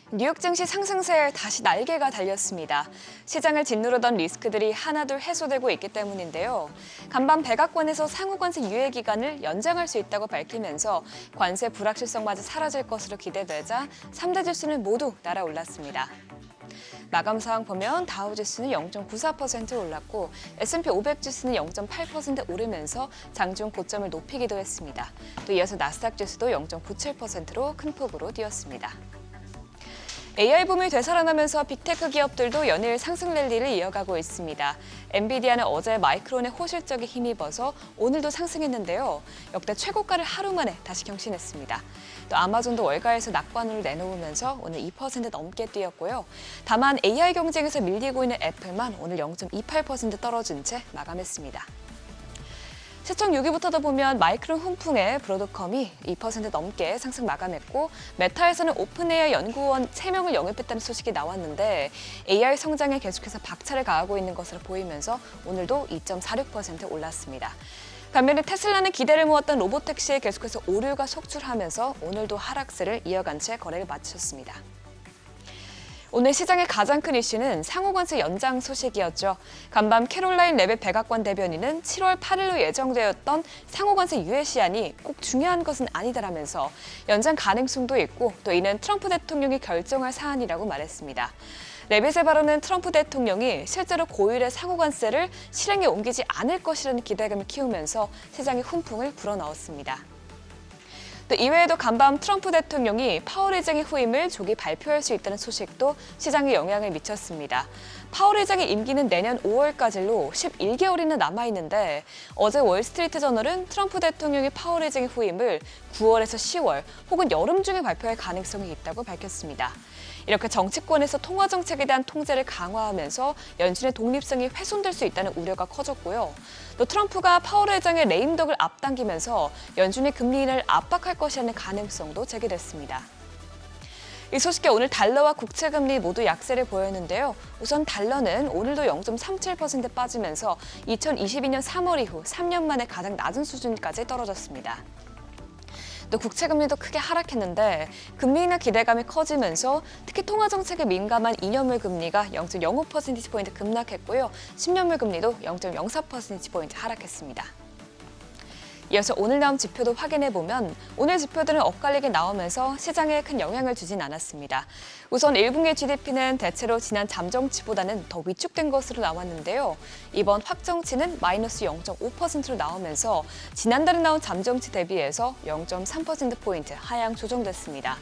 뉴욕 증시 상승세에 다시 날개가 달렸습니다. 시장을 짓누르던 리스크들이 하나둘 해소되고 있기 때문인데요. 간밤 백악관에서 상호관세 유예 기간을 연장할 수 있다고 밝히면서 관세 불확실성마저 사라질 것으로 기대되자 3대 지수는 모두 날아올랐습니다. 마감 상황 보면 다우 지수는 0.94% 올랐고 S&P 500 지수는 0.8% 오르면서 장중 고점을 높이기도 했습니다. 또 이어서 나스닥 지수도 0.97%로 큰 폭으로 뛰었습니다. AI 붐이 되살아나면서 빅테크 기업들도 연일 상승 랠리를 이어가고 있습니다. 엔비디아는 어제 마이크론의 호실적에 힘입어서 오늘도 상승했는데요. 역대 최고가를 하루 만에 다시 경신했습니다. 또 아마존도 월가에서 낙관으로 내놓으면서 오늘 2% 넘게 뛰었고요. 다만 AI 경쟁에서 밀리고 있는 애플만 오늘 0.28% 떨어진 채 마감했습니다. 시청 6위부터도 보면 마이크론 훈풍에 브로드컴이 2% 넘게 상승 마감했고 메타에서는 오픈 AI 연구원 3명을 영입했다는 소식이 나왔는데 AI 성장에 계속해서 박차를 가하고 있는 것으로 보이면서 오늘도 2.46% 올랐습니다. 반면에 테슬라는 기대를 모았던 로보택시에 계속해서 오류가 속출하면서 오늘도 하락세를 이어간 채 거래를 마쳤습니다. 오늘 시장의 가장 큰 이슈는 상호관세 연장 소식이었죠. 간밤 캐롤라인 레벳 백악관 대변인은 7월 8일로 예정되었던 상호관세 유예 시한이 꼭 중요한 것은 아니다라면서 연장 가능성도 있고 또 이는 트럼프 대통령이 결정할 사안이라고 말했습니다. 레빗의 발언은 트럼프 대통령이 실제로 고율의 상호관세를 실행에 옮기지 않을 것이라는 기대감을 키우면서 시장의 훈풍을 불어넣었습니다. 또 이외에도 간밤 트럼프 대통령이 파월 의장의 후임을 조기 발표할 수 있다는 소식도 시장에 영향을 미쳤습니다. 파월 의장의 임기는 내년 5월까지로 11개월이나 남아있는데 어제 월스트리트 저널은 트럼프 대통령이 파월 의장의 후임을 9월에서 10월 혹은 여름 중에 발표할 가능성이 있다고 밝혔습니다. 이렇게 정치권에서 통화 정책에 대한 통제를 강화하면서 연준의 독립성이 훼손될 수 있다는 우려가 커졌고요. 또 트럼프가 파월 의장의 레임덕을 앞당기면서 연준의 금리 인하를 압박할 것이라는 가능성도 제기됐습니다. 이 소식에 오늘 달러와 국채금리 모두 약세를 보였는데요. 우선 달러는 오늘도 0.37% 빠지면서 2022년 3월 이후 3년 만에 가장 낮은 수준까지 떨어졌습니다. 또 국채금리도 크게 하락했는데 금리 인하 기대감이 커지면서 특히 통화정책에 민감한 2년물 금리가 0.05%포인트 급락했고요. 10년물 금리도 0.04%포인트 하락했습니다. 이어서 오늘 나온 지표도 확인해보면 오늘 지표들은 엇갈리게 나오면서 시장에 큰 영향을 주진 않았습니다. 우선 1분기 GDP는 대체로 지난 잠정치보다는 더 위축된 것으로 나왔는데요. 이번 확정치는 마이너스 0.5%로 나오면서 지난달에 나온 잠정치 대비해서 0.3%포인트 하향 조정됐습니다.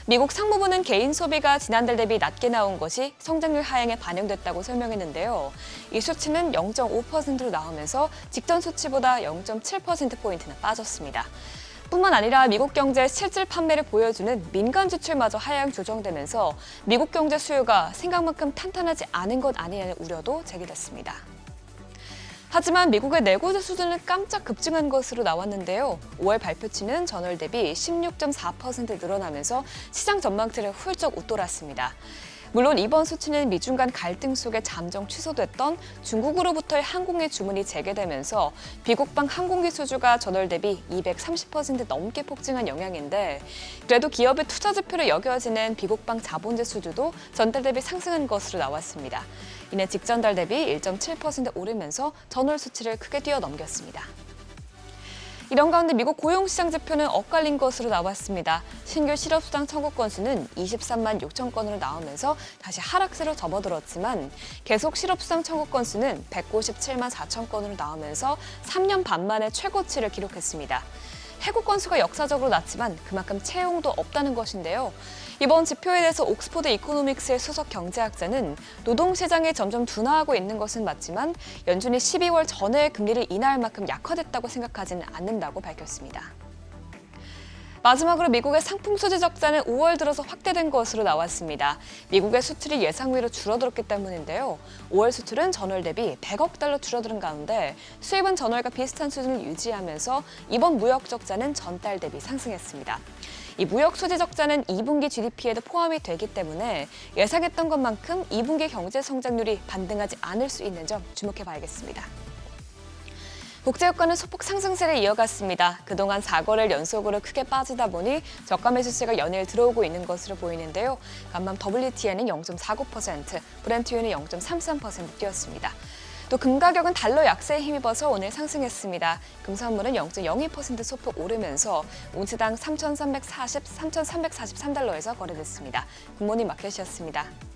미국 상무부는 개인 소비가 지난달 대비 낮게 나온 것이 성장률 하향에 반영됐다고 설명했는데요. 이 수치는 0.5%로 나오면서 직전 수치보다 0.7%포인트나 빠졌습니다. 뿐만 아니라 미국 경제 실질 판매를 보여주는 민간 지출마저 하향 조정되면서 미국 경제 수요가 생각만큼 탄탄하지 않은 것 아니냐는 우려도 제기됐습니다. 하지만 미국의 내고자 수준은 깜짝 급증한 것으로 나왔는데요. 5월 발표치는 전월 대비 16.4% 늘어나면서 시장 전망치를 훌쩍 웃돌았습니다. 물론 이번 수치는 미중 간 갈등 속에 잠정 취소됐던 중국으로부터의 항공의 주문이 재개되면서 비국방 항공기 수주가 전월 대비 230% 넘게 폭증한 영향인데 그래도 기업의 투자 지표로 여겨지는 비국방 자본재 수주도 전달 대비 상승한 것으로 나왔습니다. 이내 직전달 대비 1.7% 오르면서 전월 수치를 크게 뛰어넘겼습니다. 이런 가운데 미국 고용시장 지표는 엇갈린 것으로 나왔습니다. 신규 실업수당 청구 건수는 23만 6천 건으로 나오면서 다시 하락세로 접어들었지만 계속 실업수당 청구 건수는 157만 4천 건으로 나오면서 3년 반 만에 최고치를 기록했습니다. 해고 건수가 역사적으로 낮지만 그만큼 채용도 없다는 것인데요. 이번 지표에 대해서 옥스퍼드 이코노믹스의 수석 경제학자는 노동시장이 점점 둔화하고 있는 것은 맞지만 연준이 12월 전에 금리를 인하할 만큼 약화됐다고 생각하지는 않는다고 밝혔습니다. 마지막으로 미국의 상품 수지 적자는 5월 들어서 확대된 것으로 나왔습니다. 미국의 수출이 예상외로 줄어들었기 때문인데요. 5월 수출은 전월 대비 100억 달러 줄어든 가운데 수입은 전월과 비슷한 수준을 유지하면서 이번 무역 적자는 전달 대비 상승했습니다. 이 무역 수지 적자는 2분기 GDP에도 포함이 되기 때문에 예상했던 것만큼 2분기 경제 성장률이 반등하지 않을 수 있는 점 주목해 봐야겠습니다. 국제유가는 소폭 상승세를 이어갔습니다. 그동안 4거래일 연속으로 크게 빠지다 보니 저가 매수세가 연일 들어오고 있는 것으로 보이는데요. 간밤 WTI는 0.49%, 브렌트유는 0.33% 뛰었습니다. 또 금 가격은 달러 약세에 힘입어서 오늘 상승했습니다. 금 선물은 0.02% 소폭 오르면서 운치당 3,343달러에서 거래됐습니다. 굿모닝 마켓이었습니다.